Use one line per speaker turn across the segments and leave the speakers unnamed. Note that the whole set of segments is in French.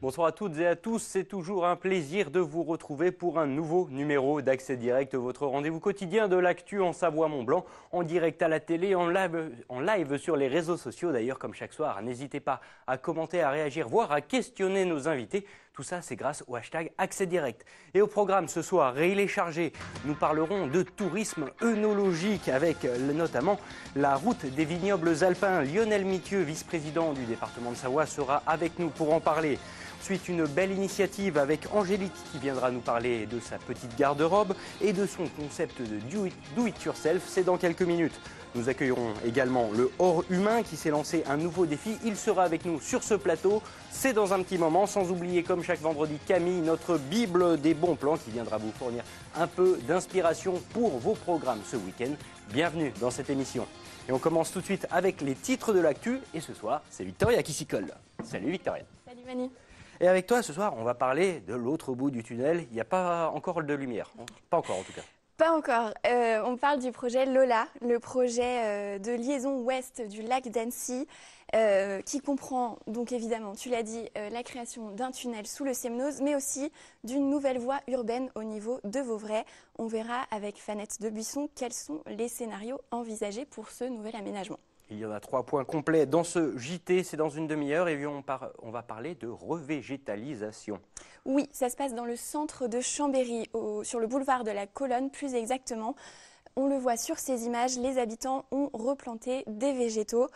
Bonsoir à toutes et à tous, c'est toujours un plaisir de vous retrouver pour un nouveau numéro d'Accès Direct, votre rendez-vous quotidien de l'actu en Savoie-Mont-Blanc, en direct à la télé, en live sur les réseaux sociaux d'ailleurs comme chaque soir. N'hésitez pas à commenter, à réagir, voire à questionner nos invités. Tout ça, c'est grâce au hashtag Accès Direct. Et au programme ce soir, il est chargé. Nous parlerons de tourisme œnologique avec notamment la route des vignobles alpins. Lionel Mithieu, vice-président du département de Savoie, sera avec nous pour en parler. Ensuite, une belle initiative avec Angélique qui viendra nous parler de sa petite garde-robe et de son concept de do it yourself. C'est dans quelques minutes. Nous accueillerons également le Hors Humain qui s'est lancé un nouveau défi. Il sera avec nous sur ce plateau. C'est dans un petit moment. Sans oublier, comme chaque vendredi, Camille, notre Bible des bons plans qui viendra vous fournir un peu d'inspiration pour vos programmes ce week-end. Bienvenue dans cette émission. Et on commence tout de suite avec les titres de l'actu. Et ce soir, c'est Victoria qui s'y colle. Salut Victoria.
Salut Mani.
Et avec toi, ce soir, on va parler de l'autre bout du tunnel. Il n'y a pas encore de lumière. Pas encore, en tout cas.
Pas encore. On parle du projet Lola, le projet de liaison ouest du lac d'Annecy, qui comprend donc évidemment, tu l'as dit, la création d'un tunnel sous le Semnoz, mais aussi d'une nouvelle voie urbaine au niveau de Vauvray. On verra avec Fanette Debuisson quels sont les scénarios envisagés pour ce nouvel aménagement.
Il y en a 3 points complets dans ce JT, c'est dans une demi-heure et on va parler de revégétalisation.
Oui, ça se passe dans le centre de Chambéry, sur le boulevard de la Colonne plus exactement. On le voit sur ces images, les habitants ont replanté des végétaux.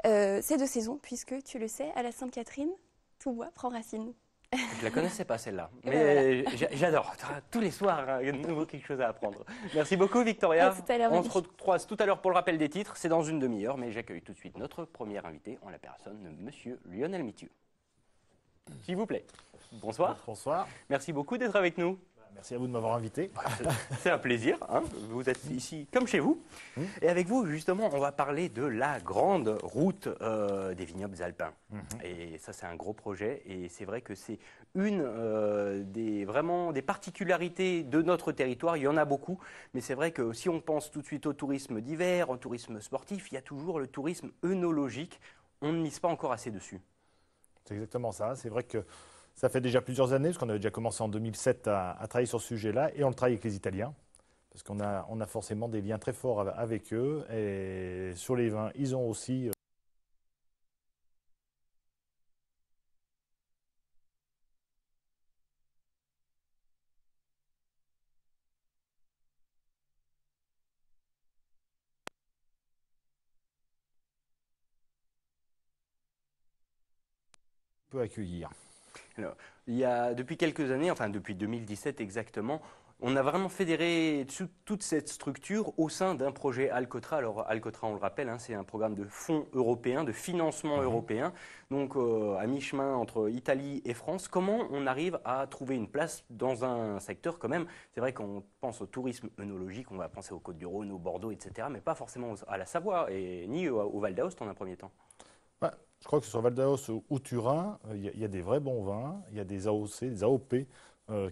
C'est de saison puisque, tu le sais, à la Sainte-Catherine, tout bois prend racine.
Je ne la connaissais pas celle-là, mais voilà. J'adore. Tous les soirs, il y a de nouveau quelque chose à apprendre. Merci beaucoup Victoria. On se retrouve tout à l'heure pour le rappel des titres. C'est dans une demi-heure, mais j'accueille tout de suite notre premier invité en la personne de Monsieur Lionel Mithieu. S'il vous plaît. Bonsoir.
Bonsoir.
Merci beaucoup d'être avec nous.
Merci à vous de m'avoir invité.
C'est un plaisir, hein. Vous êtes ici comme chez vous. Et avec vous, justement, on va parler de la grande route des vignobles alpins. Et ça, c'est un gros projet. Et c'est vrai que c'est une des particularités de notre territoire. Il y en a beaucoup. Mais c'est vrai que si on pense tout de suite au tourisme d'hiver, au tourisme sportif, il y a toujours le tourisme œnologique. On ne mise pas encore assez dessus.
C'est exactement ça. C'est vrai que ça fait déjà plusieurs années, parce qu'on avait déjà commencé en 2007 à travailler sur ce sujet-là, et on le travaille avec les Italiens, parce qu'on a forcément des liens très forts avec eux, et sur les vins, ils ont aussi... peut accueillir.
Alors, il y a depuis quelques années, enfin depuis 2017 exactement, on a vraiment fédéré toute cette structure au sein d'un projet Alcotra. Alors Alcotra, on le rappelle, hein, c'est un programme de fonds européens, de financement européen, donc à mi-chemin entre Italie et France. Comment on arrive à trouver une place dans un secteur quand même? C'est vrai qu'on pense au tourisme œnologique, on va penser aux Côtes-du-Rhône, au Bordeaux, etc., mais pas forcément à la Savoie et ni au Val d'Aoste en un premier temps.
Je crois que sur Val d'Aoste ou Turin, il y a des vrais bons vins, il y a des AOC, des AOP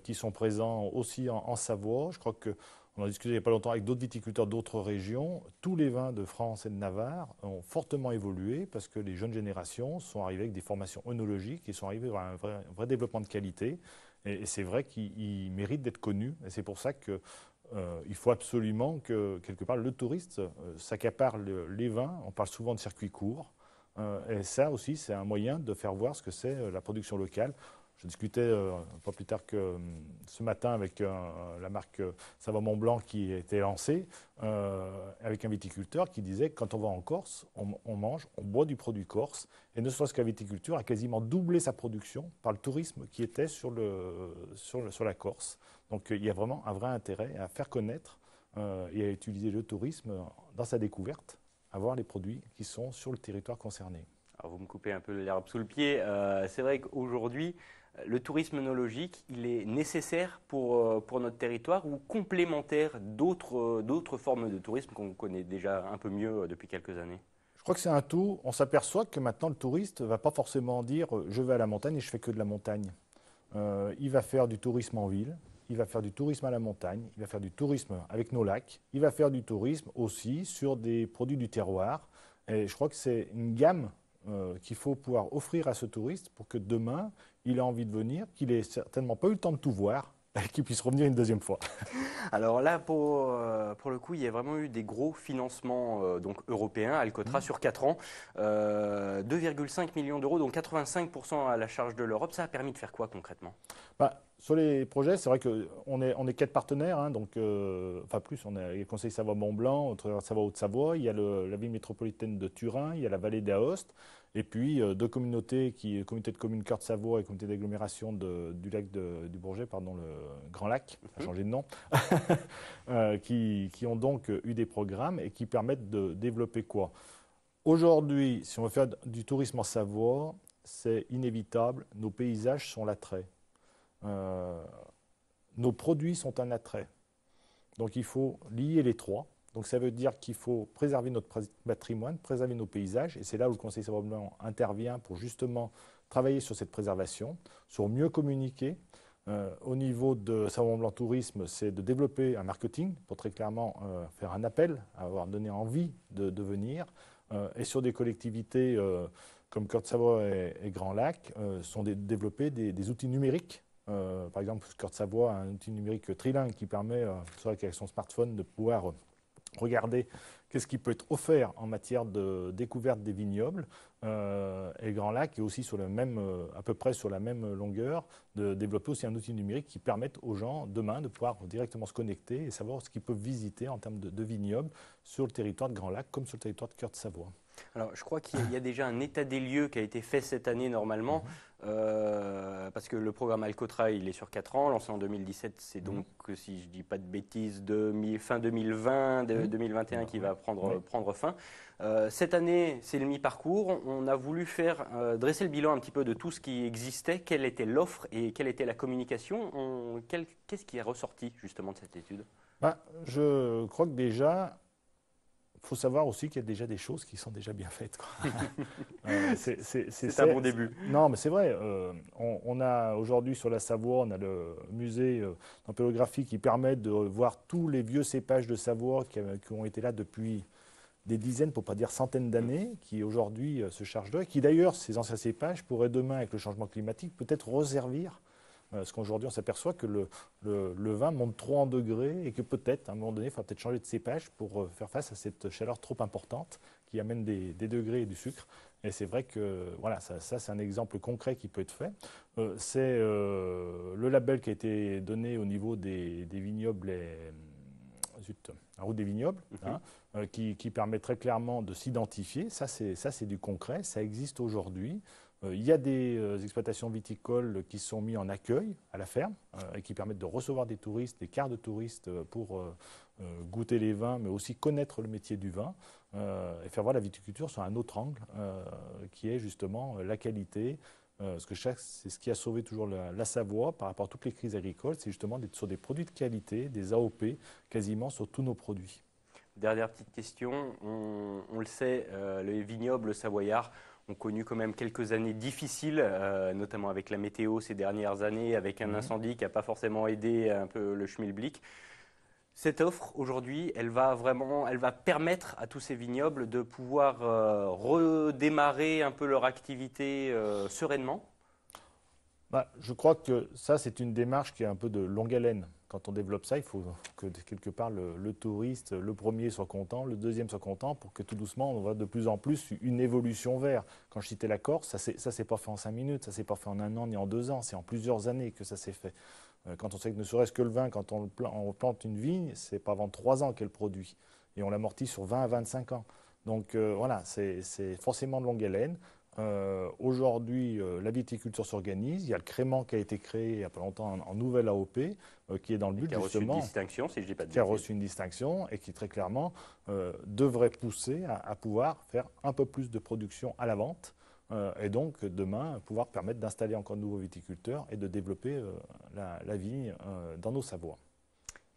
qui sont présents aussi en Savoie. Je crois qu'on a discuté il n'y a pas longtemps avec d'autres viticulteurs d'autres régions. Tous les vins de France et de Navarre ont fortement évolué parce que les jeunes générations sont arrivées avec des formations œnologiques et sont arrivées à un vrai développement de qualité. Et c'est vrai qu'ils méritent d'être connus. Et c'est pour ça que il faut absolument que, quelque part, le touriste s'accapare les vins. On parle souvent de circuits courts. Et ça aussi, c'est un moyen de faire voir ce que c'est la production locale. Je discutais pas plus tard que ce matin avec la marque Savoie-Mont-Blanc qui a été lancée, avec un viticulteur qui disait que quand on va en Corse, on mange, on boit du produit corse. Et ne serait-ce que la viticulture a quasiment doublé sa production par le tourisme qui était sur la Corse. Donc il y a vraiment un vrai intérêt à faire connaître et à utiliser le tourisme dans sa découverte, à voir les produits qui sont sur le territoire concerné.
Alors vous me coupez un peu l'herbe sous le pied. C'est vrai qu'aujourd'hui, le tourisme œnologique, il est nécessaire pour notre territoire ou complémentaire d'autres formes de tourisme qu'on connaît déjà un peu mieux depuis quelques années?
Je crois que c'est un tout. On s'aperçoit que maintenant, le touriste ne va pas forcément dire « je vais à la montagne et je fais que de la montagne ». Il va faire du tourisme en ville, il va faire du tourisme à la montagne, il va faire du tourisme avec nos lacs, il va faire du tourisme aussi sur des produits du terroir. Et je crois que c'est une gamme qu'il faut pouvoir offrir à ce touriste pour que demain, il ait envie de venir, qu'il n'ait certainement pas eu le temps de tout voir et qu'il puisse revenir une deuxième fois.
Alors là, pour le coup, il y a vraiment eu des gros financements donc européens, Alcotra, sur 4 ans. 2,5 millions d'euros, donc 85% à la charge de l'Europe. Ça a permis de faire quoi concrètement?
Sur les projets, c'est vrai qu'on est 4 partenaires, hein, donc, enfin plus, on a le Conseil Savoie-Mont-Blanc, Savoie-Haute-Savoie, il y a la ville métropolitaine de Turin, il y a la vallée d'Aoste, et puis deux communautés, communauté de communes Cœur de Savoie et communauté d'agglomération du lac du Bourget, pardon, le Grand Lac, a changé de nom, qui ont donc eu des programmes et qui permettent de développer quoi? Aujourd'hui, si on veut faire du tourisme en Savoie, c'est inévitable, nos paysages sont l'attrait. Nos produits sont un attrait. Donc il faut lier les trois. Donc ça veut dire qu'il faut préserver notre patrimoine, préserver nos paysages. Et c'est là où le Conseil Savoie-Mont-Blanc intervient pour justement travailler sur cette préservation, sur mieux communiquer. Au niveau de Savoie-Mont-Blanc Tourisme, c'est de développer un marketing pour très clairement faire un appel, avoir donné envie de venir. Et sur des collectivités comme Cœur de Savoie et Grand Lac, sont développer des outils numériques. Par exemple, Cœur de Savoie a un outil numérique trilingue qui permet, avec son smartphone, de pouvoir regarder qu'est-ce qui peut être offert en matière de découverte des vignobles. Et Grand Lac est aussi sur à peu près sur la même longueur, de développer aussi un outil numérique qui permette aux gens demain de pouvoir directement se connecter et savoir ce qu'ils peuvent visiter en termes de vignobles sur le territoire de Grand Lac comme sur le territoire de Cœur de Savoie.
Alors, je crois qu'il y a déjà un état des lieux qui a été fait cette année normalement, parce que le programme Alcotra, il est sur 4 ans, lancé en 2017, c'est donc, si je ne dis pas de bêtises, fin 2020, 2021 qui va prendre fin. Cette année, c'est le mi-parcours. On a voulu dresser le bilan un petit peu de tout ce qui existait, quelle était l'offre et quelle était la communication. Qu'est-ce qui est ressorti justement de cette étude?
Je crois que déjà, il faut savoir aussi qu'il y a déjà des choses qui sont déjà bien faites.
C'est un bon début.
Non, mais c'est vrai. On a aujourd'hui sur la Savoie, on a le musée d'empélographie qui permet de voir tous les vieux cépages de Savoie qui ont été là depuis des dizaines, pour ne pas dire centaines d'années, qui aujourd'hui se chargent d'eux, et qui d'ailleurs, ces anciens cépages, pourraient demain, avec le changement climatique, peut-être resservir. Parce qu'aujourd'hui, on s'aperçoit que le vin monte trop en degrés et que peut-être, à un moment donné, il faudra peut-être changer de cépage pour faire face à cette chaleur trop importante qui amène des degrés et du sucre. Et c'est vrai que voilà, ça c'est un exemple concret qui peut être fait. C'est le label qui a été donné au niveau des vignobles, la route des vignobles, qui permet très clairement de s'identifier. Ça, c'est du concret, ça existe aujourd'hui. Il y a des exploitations viticoles qui sont mises en accueil à la ferme et qui permettent de recevoir des touristes, des quarts de touristes pour goûter les vins, mais aussi connaître le métier du vin et faire voir la viticulture sur un autre angle qui est justement la qualité. Parce que c'est ce qui a sauvé toujours la Savoie par rapport à toutes les crises agricoles, c'est justement d'être sur des produits de qualité, des AOP, quasiment sur tous nos produits.
Dernière petite question, on le sait, les vignobles savoyards ont connu quand même quelques années difficiles, notamment avec la météo ces dernières années, avec un incendie qui n'a pas forcément aidé un peu le schmilblick. Cette offre, aujourd'hui, elle va permettre à tous ces vignobles de pouvoir redémarrer un peu leur activité sereinement?
Je crois que ça, c'est une démarche qui est un peu de longue haleine. Quand on développe ça, il faut que quelque part le touriste, le premier soit content, le deuxième soit content, pour que tout doucement, on voit de plus en plus une évolution vers. Quand je citais la Corse, ça ne s'est pas fait en 5 minutes, ça ne s'est pas fait en 1 an ni en 2 ans, c'est en plusieurs années que ça s'est fait. Quand on sait que ne serait-ce que le vin, quand on plante une vigne, c'est pas avant 3 ans qu'elle produit. Et on l'amortit sur 20 à 25 ans. Donc voilà, c'est forcément de longue haleine. Aujourd'hui, la viticulture s'organise. Il y a le crément qui a été créé il n'y a pas longtemps en nouvelle AOP, qui est dans le but justement. Qui a reçu une
distinction, si je dis pas de
Qui a reçu une distinction et qui très clairement devrait pousser à pouvoir faire un peu plus de production à la vente. Et donc demain, pouvoir permettre d'installer encore de nouveaux viticulteurs et de développer la vigne dans nos Savoies.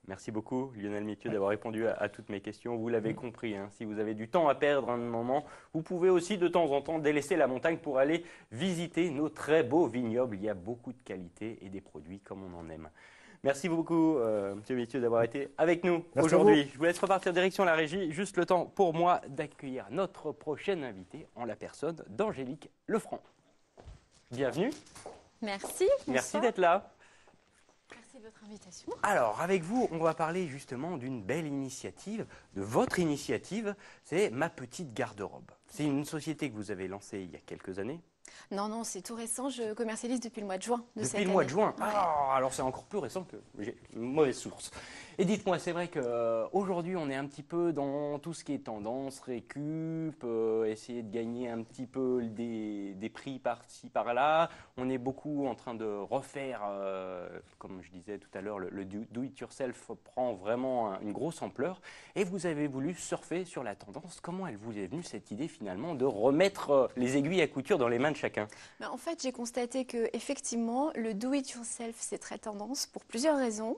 Merci beaucoup Lionel Mithieu d'avoir répondu à toutes mes questions. Vous l'avez compris, si vous avez du temps à perdre un moment, vous pouvez aussi de temps en temps délaisser la montagne pour aller visiter nos très beaux vignobles. Il y a beaucoup de qualité et des produits comme on en aime. Merci beaucoup, Monsieur Mithieu, d'avoir été avec nous
Merci
aujourd'hui.
à vous.
Je vous laisse repartir direction la régie. Juste le temps pour moi d'accueillir notre prochaine invitée en la personne d'Angélique Lefranc. Bienvenue.
Merci.
Merci
bonsoir.
d'être là.
Merci de votre invitation.
Alors, avec vous, on va parler justement d'une belle initiative, de votre initiative, c'est Ma Petite Garde-robe. C'est une société que vous avez lancée il y a quelques années.
Non, c'est tout récent. Je commercialise depuis le mois de juin de cette
Depuis le mois de
année.
juin.
Ouais.
Ah, alors c'est encore plus récent que j'ai une mauvaise source. Et dites-moi, c'est vrai qu'aujourd'hui, on est un petit peu dans tout ce qui est tendance, récup, essayer de gagner un petit peu des prix par-ci, par-là. On est beaucoup en train de refaire, comme je disais tout à l'heure, le do-it-yourself prend vraiment une grosse ampleur. Et vous avez voulu surfer sur la tendance. Comment elle vous est venue cette idée finalement de remettre les aiguilles à couture dans les mains de chacun?
Mais en fait, j'ai constaté que effectivement, le do-it-yourself, c'est très tendance pour plusieurs raisons.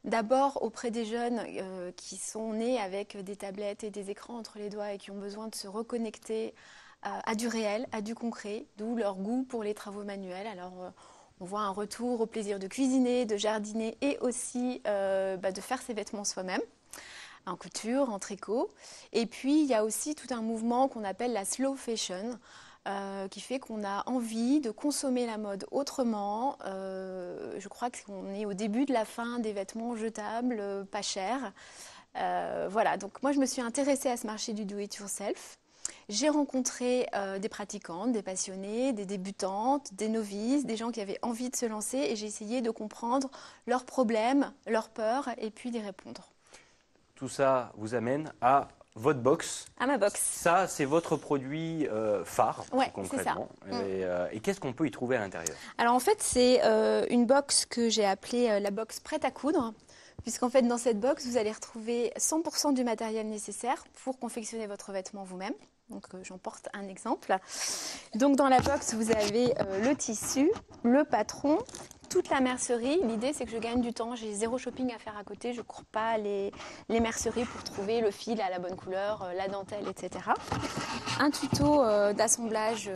D'abord, auprès des jeunes qui sont nés avec des tablettes et des écrans entre les doigts et qui ont besoin de se reconnecter à du réel, à du concret, d'où leur goût pour les travaux manuels. Alors, on voit un retour au plaisir de cuisiner, de jardiner et aussi de faire ses vêtements soi-même, en couture, en tricot. Et puis, il y a aussi tout un mouvement qu'on appelle la slow fashion, qui fait qu'on a envie de consommer la mode autrement. Je crois qu'on est au début de la fin des vêtements jetables, pas chers. Voilà, donc moi je me suis intéressée à ce marché du do-it-yourself. J'ai rencontré des pratiquantes, des passionnées, des débutantes, des novices, des gens qui avaient envie de se lancer et j'ai essayé de comprendre leurs problèmes, leurs peurs et puis d'y répondre.
Tout ça vous amène à votre box.
À ma box.
Ça, c'est votre produit phare,
Ouais,
concrètement.
c'est ça.
Et qu'est-ce qu'on peut y trouver à l'intérieur?
Alors en fait, c'est une box que j'ai appelée la box prête à coudre, puisqu'en fait, dans cette box, vous allez retrouver 100% du matériel nécessaire pour confectionner votre vêtement vous-même. Donc j'en porte un exemple. Donc dans la box, vous avez le tissu, le patron, toute la mercerie. L'idée, c'est que je gagne du temps. J'ai zéro shopping à faire à côté. Je ne cours pas les merceries pour trouver le fil à la bonne couleur, la dentelle, etc. Un tuto d'assemblage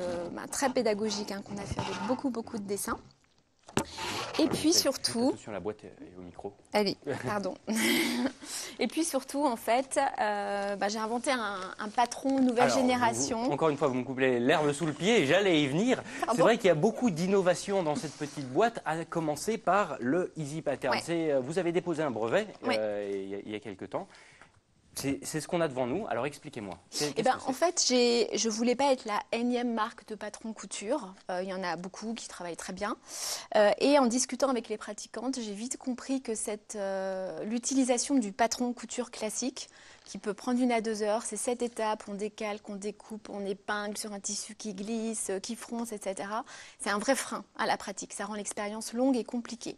très pédagogique qu'on a fait avec beaucoup de dessins. Et puis surtout...
Attention, la boîte est au micro.
Allez, pardon. Et puis surtout, en fait, j'ai inventé un patron nouvelle
Alors,
génération.
Encore une fois, vous me coupez l'herbe sous le pied et j'allais y venir. C'est vrai qu'il y a beaucoup d'innovations dans cette petite boîte, à commencer par le Easy Pattern.
Ouais.
Vous avez déposé un brevet
Oui.
il y a quelques temps. C'est ce qu'on a devant nous. Alors expliquez-moi.
En fait, je voulais pas être la énième marque de patron couture. Il y en a beaucoup qui travaillent très bien. Et en discutant avec les pratiquantes, j'ai vite compris que l'utilisation du patron couture classique, qui peut prendre 1 à 2 heures, c'est 7 étapes, on décalque, on découpe, on épingle sur un tissu qui glisse, qui fronce, etc. C'est un vrai frein à la pratique. Ça rend l'expérience longue et compliquée.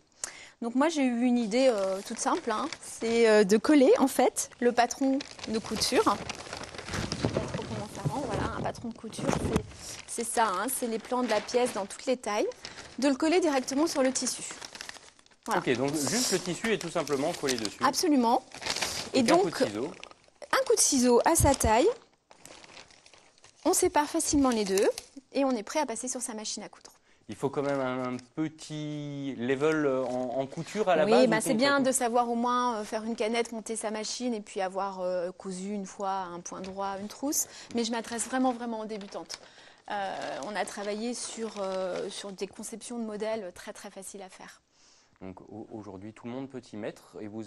Donc moi j'ai eu une idée toute simple, c'est de coller en fait le patron de couture. Je sais pas trop comment ça rend, voilà, un patron de couture, c'est ça, c'est les plans de la pièce dans toutes les tailles, de le coller directement sur le tissu. Voilà.
Ok, donc juste le tissu est tout simplement collé dessus.
Absolument. Et
Donc,
donc
un coup de ciseau.
un coup de ciseau à sa taille, on sépare facilement les deux et on est prêt à passer sur sa machine à coudre.
Il faut quand même un petit level en couture à la
oui,
base.
c'est bien de savoir au moins faire une canette, monter sa machine et puis avoir cousu une fois un point droit, une trousse. Mais je m'adresse vraiment aux débutantes. On a travaillé sur des conceptions de modèles très faciles à faire.
Donc aujourd'hui, tout le monde peut y mettre et vous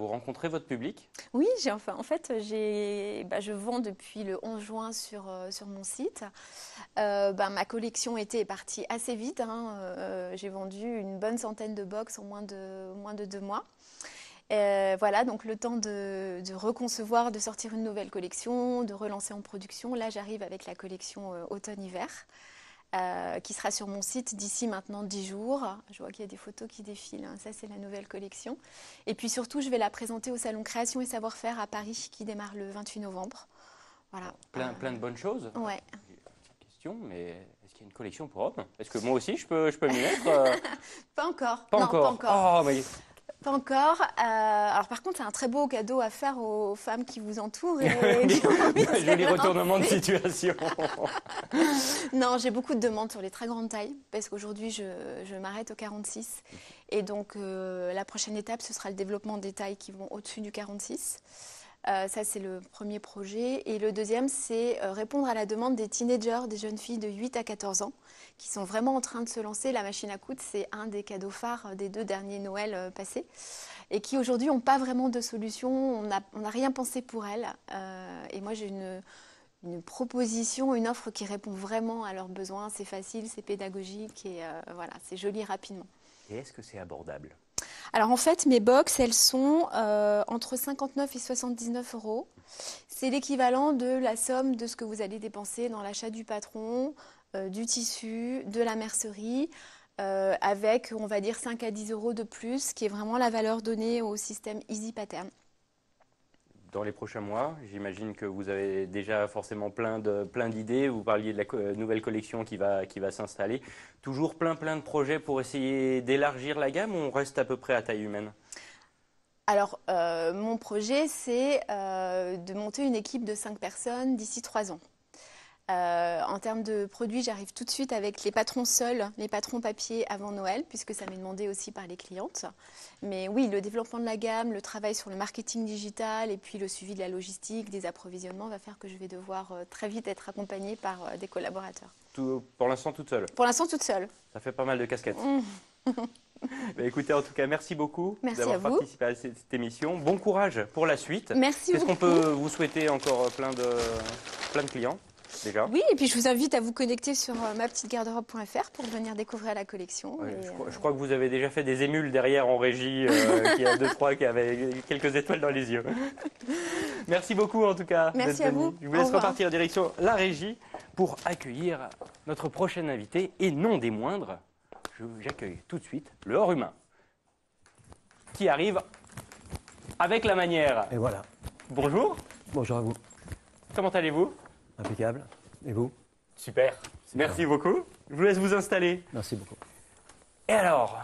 rencontrez votre public?
Oui, je vends depuis le 11 juin sur mon site. Ma collection été est partie assez vite. J'ai vendu une bonne centaine de box en moins de 2 mois. Voilà, donc le temps de reconcevoir, de sortir une nouvelle collection, de relancer en production. Là, j'arrive avec la collection automne-hiver. Qui sera sur mon site d'ici maintenant 10 jours. Je vois qu'il y a des photos qui défilent. Ça, c'est la nouvelle collection. Et puis surtout, je vais la présenter au Salon Création et Savoir-faire à Paris qui démarre le 28 novembre. Voilà.
Plein de bonnes choses.
Ouais.
Petite question, mais est-ce qu'il y a une collection pour hommes? Est-ce que moi aussi, je peux m'y mettre
Pas encore.
Pas
non,
encore.
pas encore.
Oh, mais
Pas encore. Alors par contre, c'est un très beau cadeau à faire aux femmes qui vous entourent. Et qui ont envie de se
Joli
lancer.
retournement de situation.
Non, j'ai beaucoup de demandes sur les très grandes tailles parce qu'aujourd'hui, je m'arrête au 46. Et donc, la prochaine étape, ce sera le développement des tailles qui vont au-dessus du 46. Ça, c'est le premier projet. Et le deuxième, c'est répondre à la demande des teenagers, des jeunes filles de 8 à 14 ans, qui sont vraiment en train de se lancer. La machine à coudre, c'est un des cadeaux phares des 2 derniers Noël passés. Et qui, aujourd'hui, n'ont pas vraiment de solution. On n'a rien pensé pour elles. Et moi, j'ai une proposition, une offre qui répond vraiment à leurs besoins. C'est facile, c'est pédagogique et voilà, c'est joli rapidement.
Et est-ce que c'est abordable?
Alors en fait, mes box, elles sont entre 59 et 79 euros. C'est l'équivalent de la somme de ce que vous allez dépenser dans l'achat du patron, du tissu, de la mercerie, avec, on va dire, 5 à 10 euros de plus, qui est vraiment la valeur donnée au système Easy Pattern.
Dans les prochains mois, j'imagine que vous avez déjà forcément plein d'idées. Vous parliez de la nouvelle collection qui va s'installer. Toujours plein de projets pour essayer d'élargir la gamme ou on reste à peu près à taille humaine?
Alors, mon projet, c'est de monter une équipe de 5 personnes d'ici 3 ans. En termes de produits, j'arrive tout de suite avec les patrons seuls, les patrons papier avant Noël, puisque ça m'est demandé aussi par les clientes. Mais oui, le développement de la gamme, le travail sur le marketing digital et puis le suivi de la logistique, des approvisionnements va faire que je vais devoir très vite être accompagnée par des collaborateurs.
Pour l'instant, toute seule?
Pour l'instant, toute seule.
Ça fait pas mal de casquettes. Bah, écoutez, en tout cas, merci beaucoup d'avoir participé à cette émission. Bon courage pour la suite.
Merci beaucoup.
Est-ce qu'on peut vous souhaiter encore plein de clients déjà?
Oui, et puis je vous invite à vous connecter sur mapetitegarderobe.fr pour venir découvrir la collection.
Ouais, je crois que vous avez déjà fait des émules derrière en régie, qu'il y a 2-3 qui avaient quelques étoiles dans les yeux. Merci beaucoup en tout cas.
Merci à vous.
Je vous laisse repartir en direction la régie pour accueillir notre prochaine invité et non des moindres. J'accueille tout de suite le hors humain qui arrive avec la manière.
Et voilà.
Bonjour.
Bonjour à vous.
Comment allez-vous?
Impeccable. Et vous?
Super. Merci beaucoup. Je vous laisse vous installer.
Merci beaucoup.
Et alors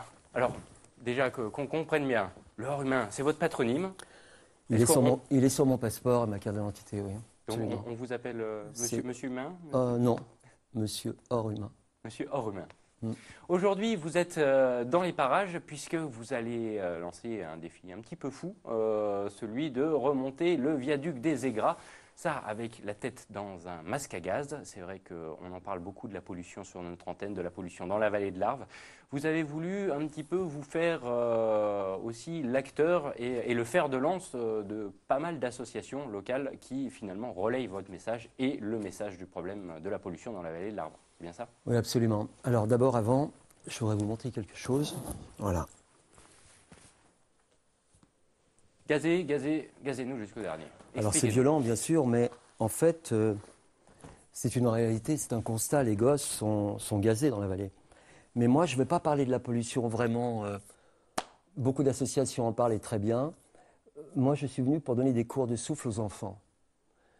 déjà qu'on comprenne bien, le hors humain, c'est votre patronyme.
Il est sur mon passeport et ma carte d'identité, oui.
Donc on vous appelle monsieur humain?
Non, monsieur hors humain.
Monsieur hors humain.
Mm.
Aujourd'hui, vous êtes dans les parages puisque vous allez lancer un défi un petit peu fou, celui de remonter le viaduc des Aigras. Ça, avec la tête dans un masque à gaz. C'est vrai qu'on en parle beaucoup de la pollution sur notre antenne, de la pollution dans la vallée de l'Arve. Vous avez voulu un petit peu vous faire aussi l'acteur et le fer de lance de pas mal d'associations locales qui finalement relayent votre message et le message du problème de la pollution dans la vallée de l'Arve. C'est bien ça?
Oui, absolument. Alors d'abord, avant, je voudrais vous montrer quelque chose. Voilà.
Gazez-nous jusqu'au dernier.
Alors c'est violent, bien sûr, mais en fait, c'est une réalité, c'est un constat. Les gosses sont gazés dans la vallée. Mais moi, je ne vais pas parler de la pollution vraiment. Beaucoup d'associations en parlent et très bien. Moi, je suis venu pour donner des cours de souffle aux enfants.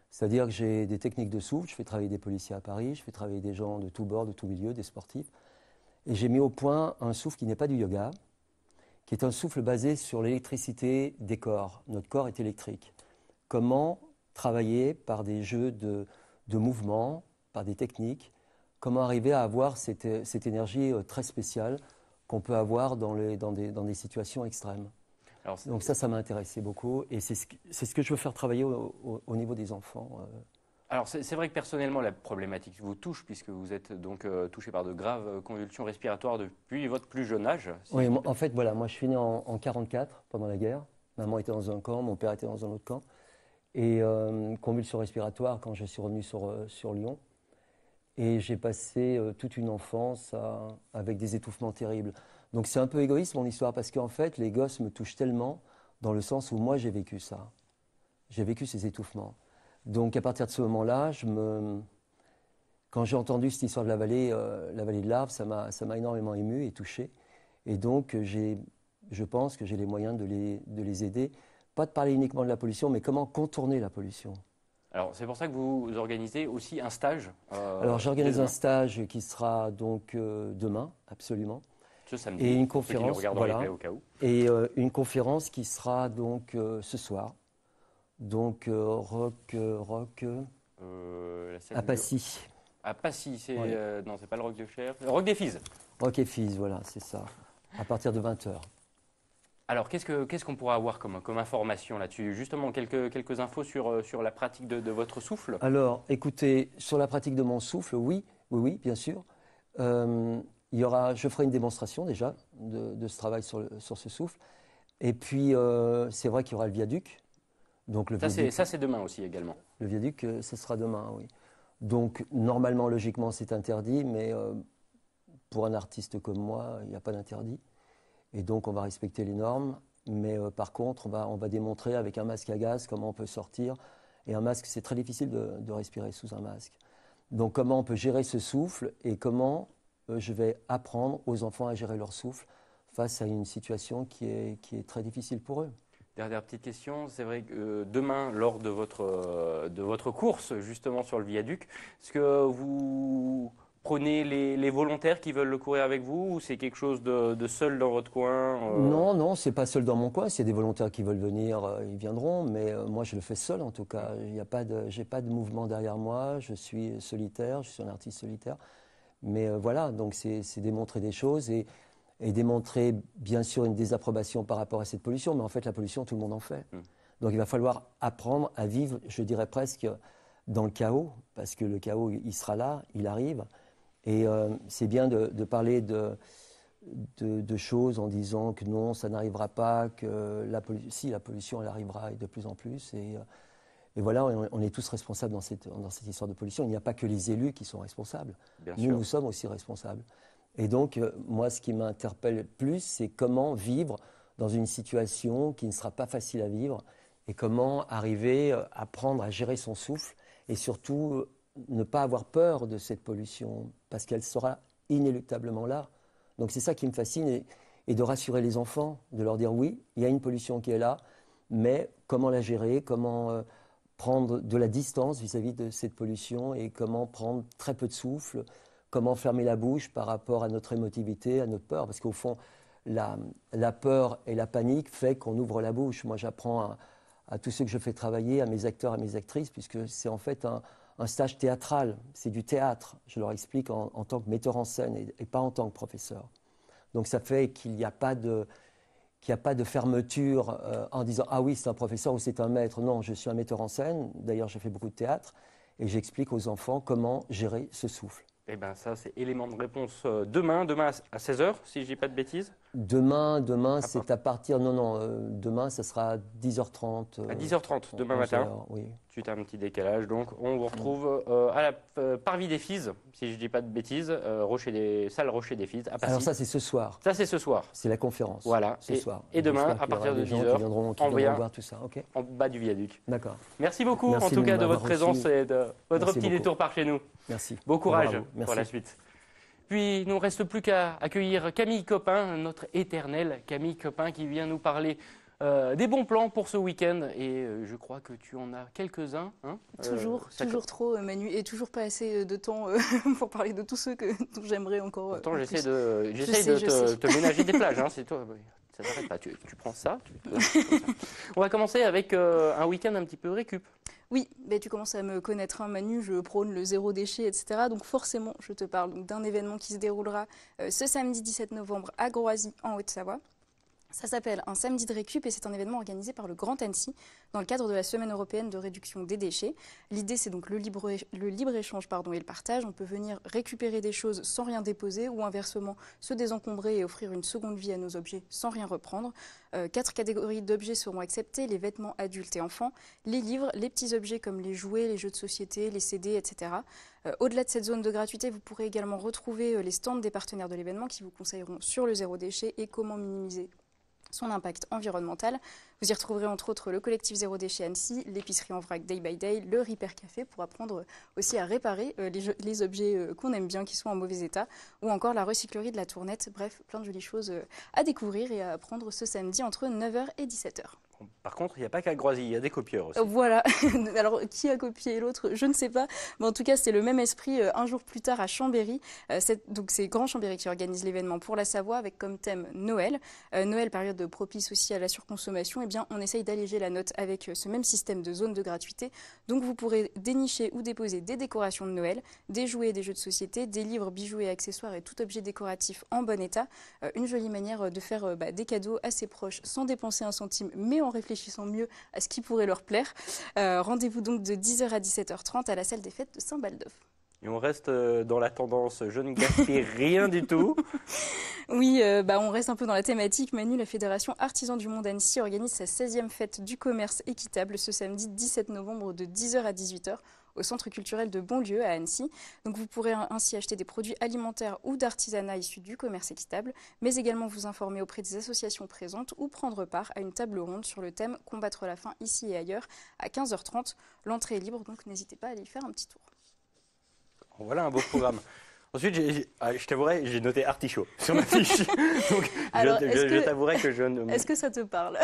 C'est-à-dire que j'ai des techniques de souffle. Je fais travailler des policiers à Paris, je fais travailler des gens de tous bords, de tous milieux, des sportifs. Et j'ai mis au point un souffle qui n'est pas du yoga, qui est un souffle basé sur l'électricité des corps. Notre corps est électrique. Comment travailler par des jeux de mouvements, par des techniques, comment arriver à avoir cette énergie très spéciale qu'on peut avoir dans des situations extrêmes.
Alors,
donc ça m'a intéressé beaucoup et c'est ce que je veux faire travailler au niveau des enfants.
Alors c'est vrai que personnellement la problématique vous touche puisque vous êtes donc touché par de graves convulsions respiratoires depuis votre plus jeune âge.
Oui, en fait voilà, moi je suis né en 1944 pendant la guerre. Maman était dans un camp, mon père était dans un autre camp. Et convulsions respiratoires quand je suis revenu sur Lyon. Et j'ai passé toute une enfance avec des étouffements terribles. Donc c'est un peu égoïste mon histoire parce qu'en fait les gosses me touchent tellement dans le sens où moi j'ai vécu ça. J'ai vécu ces étouffements. Donc à partir de ce moment-là, quand j'ai entendu cette histoire de la vallée de l'Arve, ça m'a énormément ému et touché. Et donc je pense que j'ai les moyens de les aider. Pas de parler uniquement de la pollution, mais comment contourner la pollution.
Alors, c'est pour ça que vous organisez aussi un stage
Alors, j'organise un stage qui sera donc demain, absolument.
Ce samedi.
Et une
pour ceux qui nous
conférence,
regardent en
voilà.
replay au cas où.
Et une conférence qui sera donc ce soir. Donc
La scène
à
du-
Passy.
À Passy, c'est
Ouais.
non, c'est pas le Roc de Cher, le Roc des Fises.
Rock et Fils, voilà, c'est ça. À partir de 20h.
Alors, qu'est-ce qu'on pourra avoir comme information là-dessus? Justement, quelques infos sur la pratique de votre souffle.
Alors, écoutez, sur la pratique de mon souffle, oui, bien sûr. Je ferai une démonstration déjà de ce travail sur ce souffle. Et puis, c'est vrai qu'il y aura le viaduc. Donc,
Ça, c'est demain aussi également.
le viaduc, ce sera demain, oui. Donc, normalement, logiquement, c'est interdit, mais pour un artiste comme moi, il n'y a pas d'interdit. Et donc, on va respecter les normes. Mais par contre, on va démontrer avec un masque à gaz comment on peut sortir. Et un masque, c'est très difficile de respirer sous un masque. Donc, comment on peut gérer ce souffle et comment je vais apprendre aux enfants à gérer leur souffle face à une situation qui est très difficile pour eux.
Dernière petite question, c'est vrai que demain, lors de votre course justement sur le viaduc, est-ce que vous prenez les volontaires qui veulent le courir avec vous ou c'est quelque chose de seul dans votre coin
Non, c'est pas seul dans mon coin. S'il y a des volontaires qui veulent venir, ils viendront. Mais moi, je le fais seul en tout cas. J'ai pas de mouvement derrière moi. Je suis solitaire. Je suis un artiste solitaire. Mais voilà, donc c'est démontrer des choses et démontrer bien sûr une désapprobation par rapport à cette pollution. Mais en fait, la pollution, tout le monde en fait. Donc il va falloir apprendre à vivre, je dirais presque, dans le chaos, parce que le chaos, il sera là, il arrive. Et c'est bien de parler de choses en disant que non, ça n'arrivera pas, que la pollution, elle arrivera et de plus en plus. Et voilà, on est tous responsables dans cette histoire de pollution. Il n'y a pas que les élus qui sont responsables.
Bien sûr.
Nous sommes aussi responsables. Et donc, moi, ce qui m'interpelle plus, c'est comment vivre dans une situation qui ne sera pas facile à vivre et comment arriver à apprendre à gérer son souffle et surtout ne pas avoir peur de cette pollution parce qu'elle sera inéluctablement là. Donc c'est ça qui me fascine et de rassurer les enfants, de leur dire oui, il y a une pollution qui est là, mais comment la gérer, comment prendre de la distance vis-à-vis de cette pollution et comment prendre très peu de souffle, comment fermer la bouche par rapport à notre émotivité, à notre peur. Parce qu'au fond, la peur et la panique fait qu'on ouvre la bouche. Moi, j'apprends à tous ceux que je fais travailler, à mes acteurs, à mes actrices, puisque c'est en fait un stage théâtral. C'est du théâtre. Je leur explique en tant que metteur en scène et pas en tant que professeur. Donc ça fait qu'il n'y a pas de fermeture en disant « Ah oui, c'est un professeur ou c'est un maître ». Non, je suis un metteur en scène. D'ailleurs, je fais beaucoup de théâtre. Et j'explique aux enfants comment gérer ce souffle.
Eh bien, ça, c'est élément de réponse demain à 16h, si je dis pas de bêtises.
Demain, c'est à partir... Non, demain, ça sera à 10h30.
À 10h30, demain
11h,
matin.
oui.
Suite à un petit décalage, donc on vous retrouve à la Parvis des Fises, si je dis pas de bêtises, salle Rocher des Fises, à Passy.
Alors ça, c'est ce soir.
Ça, c'est ce soir.
C'est la conférence.
Voilà.
Ce soir.
Et demain,
J'espère
à
qu'il y aura
partir de
des gens
10h,
qui viendront voir tout ça. Ok.
en bas du viaduc.
D'accord.
Merci beaucoup,
Merci
en tout cas, de
m'avoir
votre présence
reçu.
et de votre
Merci
petit
beaucoup.
détour par chez nous.
Merci.
Bon courage
Bravo. Merci.
pour la suite. Puis, il ne nous reste plus qu'à accueillir Camille Copin, notre éternelle Camille Copin, qui vient nous parler des bons plans pour ce week-end. Et je crois que tu en as quelques-uns. Hein
Toujours trop, Manu, et toujours pas assez de temps pour parler de tous ceux dont j'aimerais encore.
Pourtant, j'essaie
plus.
de
Je sais.
te ménager des plages. Hein, c'est toi. Ça s'arrête pas. Tu prends ça, comme ça. On va commencer avec un week-end un petit peu récup.
Oui, tu commences à me connaître, hein, Manu, je prône le zéro déchet, etc. Donc forcément, je te parle d'un événement qui se déroulera ce samedi 17 novembre à Groisy, en Haute-Savoie. Ça s'appelle un samedi de récup et c'est un événement organisé par le Grand Annecy dans le cadre de la Semaine européenne de réduction des déchets. L'idée, c'est donc le libre-échange et le partage. On peut venir récupérer des choses sans rien déposer ou inversement se désencombrer et offrir une seconde vie à nos objets sans rien reprendre. 4 catégories d'objets seront acceptées, les vêtements adultes et enfants, les livres, les petits objets comme les jouets, les jeux de société, les CD, etc. Au-delà de cette zone de gratuité, vous pourrez également retrouver les stands des partenaires de l'événement qui vous conseilleront sur le zéro déchet et comment minimiser son impact environnemental. Vous y retrouverez entre autres le collectif Zéro Déchet Annecy, l'épicerie en vrac Day by Day, le Repair Café pour apprendre aussi à réparer les objets qu'on aime bien, qui sont en mauvais état, ou encore la recyclerie de la Tournette. Bref, plein de jolies choses à découvrir et à apprendre ce samedi entre 9h et 17h.
Par contre, il n'y a pas qu'à Groisy, il y a des copieurs aussi.
Voilà. Alors, qui a copié l'autre, je ne sais pas. Mais en tout cas, c'est le même esprit un jour plus tard à Chambéry. Donc, c'est Grand Chambéry qui organise l'événement pour la Savoie avec comme thème Noël. Noël, période propice aussi à la surconsommation. Eh bien, on essaye d'alléger la note avec ce même système de zone de gratuité. Donc, vous pourrez dénicher ou déposer des décorations de Noël, des jouets et des jeux de société, des livres, bijoux et accessoires et tout objet décoratif en bon état. Une jolie manière de faire des cadeaux à ses proches sans dépenser un centime, mais en réfléchissant mieux à ce qui pourrait leur plaire. Rendez-vous donc de 10h à 17h30 à la salle des fêtes de Saint-Baldeuf.
Et on reste dans la tendance je ne gaspille rien du tout.
Oui, on reste un peu dans la thématique. Manu, la Fédération Artisans du Monde Annecy organise sa 16e fête du commerce équitable ce samedi 17 novembre de 10h à 18h au Centre culturel de Bonlieu à Annecy. Donc vous pourrez ainsi acheter des produits alimentaires ou d'artisanat issus du commerce équitable, mais également vous informer auprès des associations présentes ou prendre part à une table ronde sur le thème « Combattre la faim ici et ailleurs » à 15h30. L'entrée est libre, donc n'hésitez pas à aller y faire un petit tour.
Voilà un beau programme. Ensuite, je t'avouerai, j'ai noté artichaut sur ma fiche. Donc,
Alors,
je t'avouerai que je ne...
Est-ce que ça te parle?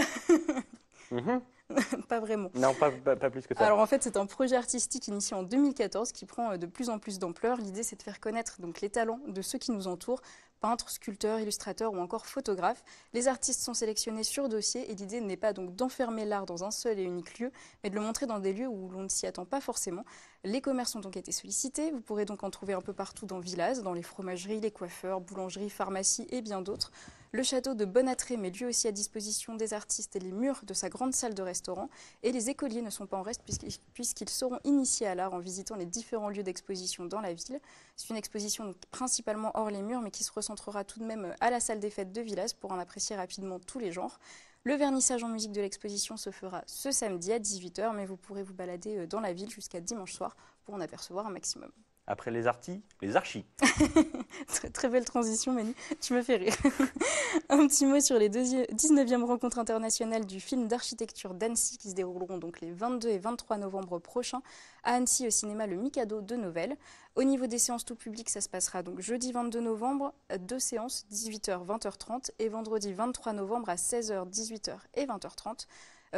Pas vraiment.
Non, pas plus que ça.
Alors en fait, c'est un projet artistique initié en 2014 qui prend de plus en plus d'ampleur. L'idée, c'est de faire connaître donc les talents de ceux qui nous entourent, peintres, sculpteurs, illustrateurs ou encore photographes. Les artistes sont sélectionnés sur dossier et l'idée n'est pas donc d'enfermer l'art dans un seul et unique lieu, mais de le montrer dans des lieux où l'on ne s'y attend pas forcément. Les commerces ont donc été sollicités. Vous pourrez donc en trouver un peu partout dans Villaz, dans les fromageries, les coiffeurs, boulangeries, pharmacies et bien d'autres. Le château de Bonatré met lui aussi à disposition des artistes et les murs de sa grande salle de restaurant. Et les écoliers ne sont pas en reste puisqu'ils seront initiés à l'art en visitant les différents lieux d'exposition dans la ville. C'est une exposition donc principalement hors les murs, mais qui se recentrera tout de même à la salle des fêtes de Villaz pour en apprécier rapidement tous les genres. Le vernissage en musique de l'exposition se fera ce samedi à 18h, mais vous pourrez vous balader dans la ville jusqu'à dimanche soir pour en apercevoir un maximum.
Après les artis, les archis.
Très belle transition, Manu. Tu me fais rire. Un petit mot sur les 19e rencontres internationales du film d'architecture d'Annecy qui se dérouleront donc les 22 et 23 novembre prochains à Annecy au cinéma Le Mikado de Novelle. Au niveau des séances tout public, ça se passera donc jeudi 22 novembre, 2 séances, 18h, 20h30 et vendredi 23 novembre à 16h, 18h et 20h30.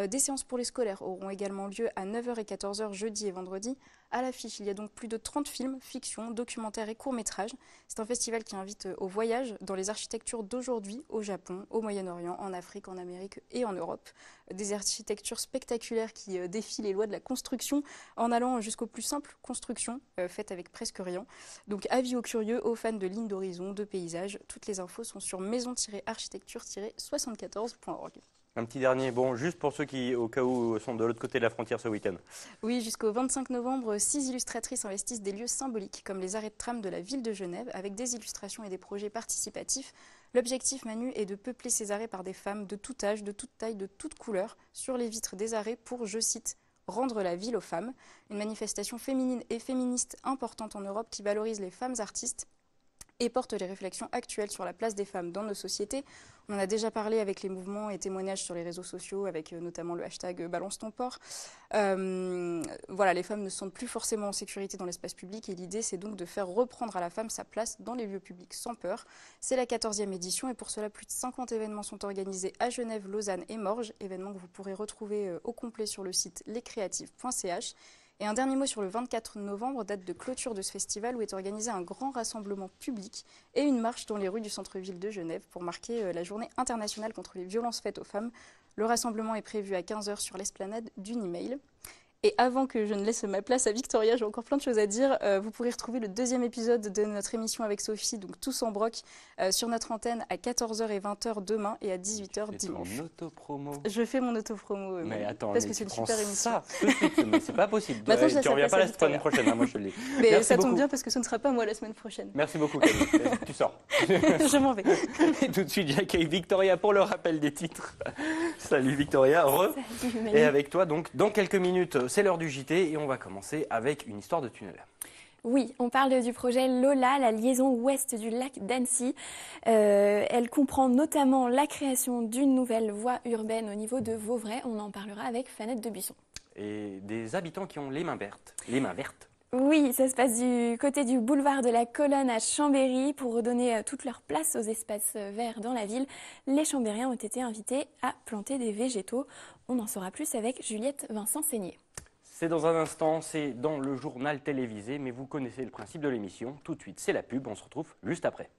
Des séances pour les scolaires auront également lieu à 9h et 14h jeudi et vendredi. À l'affiche, il y a donc plus de 30 films, fictions, documentaires et courts-métrages. C'est un festival qui invite au voyage dans les architectures d'aujourd'hui, au Japon, au Moyen-Orient, en Afrique, en Amérique et en Europe. Des architectures spectaculaires qui défient les lois de la construction en allant jusqu'aux plus simples constructions faites avec presque rien. Donc avis aux curieux, aux fans de lignes d'horizon, de paysages. Toutes les infos sont sur maison-architecture-74.org.
Un petit dernier, bon, juste pour ceux qui, au cas où, sont de l'autre côté de la frontière ce week-end.
Oui, jusqu'au 25 novembre, 6 illustratrices investissent des lieux symboliques, comme les arrêts de tram de la ville de Genève, avec des illustrations et des projets participatifs. L'objectif, Manu, est de peupler ces arrêts par des femmes de tout âge, de toute taille, de toute couleur, sur les vitres des arrêts pour, je cite, rendre la ville aux femmes. Une manifestation féminine et féministe importante en Europe qui valorise les femmes artistes et porte les réflexions actuelles sur la place des femmes dans nos sociétés. On en a déjà parlé avec les mouvements et témoignages sur les réseaux sociaux, avec notamment le hashtag Balance ton porc. Voilà, les femmes ne se sentent plus forcément en sécurité dans l'espace public et l'idée, c'est donc de faire reprendre à la femme sa place dans les lieux publics sans peur. C'est la 14e édition et pour cela, plus de 50 événements sont organisés à Genève, Lausanne et Morges, événements que vous pourrez retrouver au complet sur le site lescreatives.ch. Et un dernier mot sur le 24 novembre, date de clôture de ce festival où est organisé un grand rassemblement public et une marche dans les rues du centre-ville de Genève pour marquer la journée internationale contre les violences faites aux femmes. Le rassemblement est prévu à 15h sur l'esplanade du Nimail. Et avant que je ne laisse ma place à Victoria, j'ai encore plein de choses à dire. Vous pourrez retrouver le 2e épisode de notre émission avec Sophie, donc Tous en broc, sur notre antenne à 14h et 20h demain et à 18h dimanche.
Ton auto-promo.
Je fais mon auto-promo.
Mais attends,
parce
mais
que c'est une
prends
super émission.
Ça, tout de suite, mais c'est pas possible.
Maintenant, je laisse
tu
la
reviens
place
pas
à
la
Victoria.
semaine prochaine, hein, moi je te le dis.
Mais
Merci
ça tombe
beaucoup.
bien parce que ce ne sera pas moi la semaine prochaine.
Merci beaucoup, Camille. Tu sors.
Je m'en vais.
Et tout de suite, j'accueille Victoria pour le rappel des titres. Salut Victoria,
Salut, Manu.
Et avec toi, donc, dans quelques minutes, c'est l'heure du JT et on va commencer avec une histoire de tunnel.
Oui, on parle du projet Lola, la liaison ouest du lac d'Annecy. Elle comprend notamment la création d'une nouvelle voie urbaine au niveau de Vauvray. On en parlera avec Fanette de Buisson.
Et des habitants qui ont les mains vertes. Les mains vertes.
Oui, ça se passe du côté du boulevard de la Colonne à Chambéry pour redonner toute leur place aux espaces verts dans la ville. Les Chambériens ont été invités à planter des végétaux. On en saura plus avec Juliette Vincent-Seigné.
C'est dans un instant, c'est dans le journal télévisé, mais vous connaissez le principe de l'émission. Tout de suite, c'est la pub, on se retrouve juste après.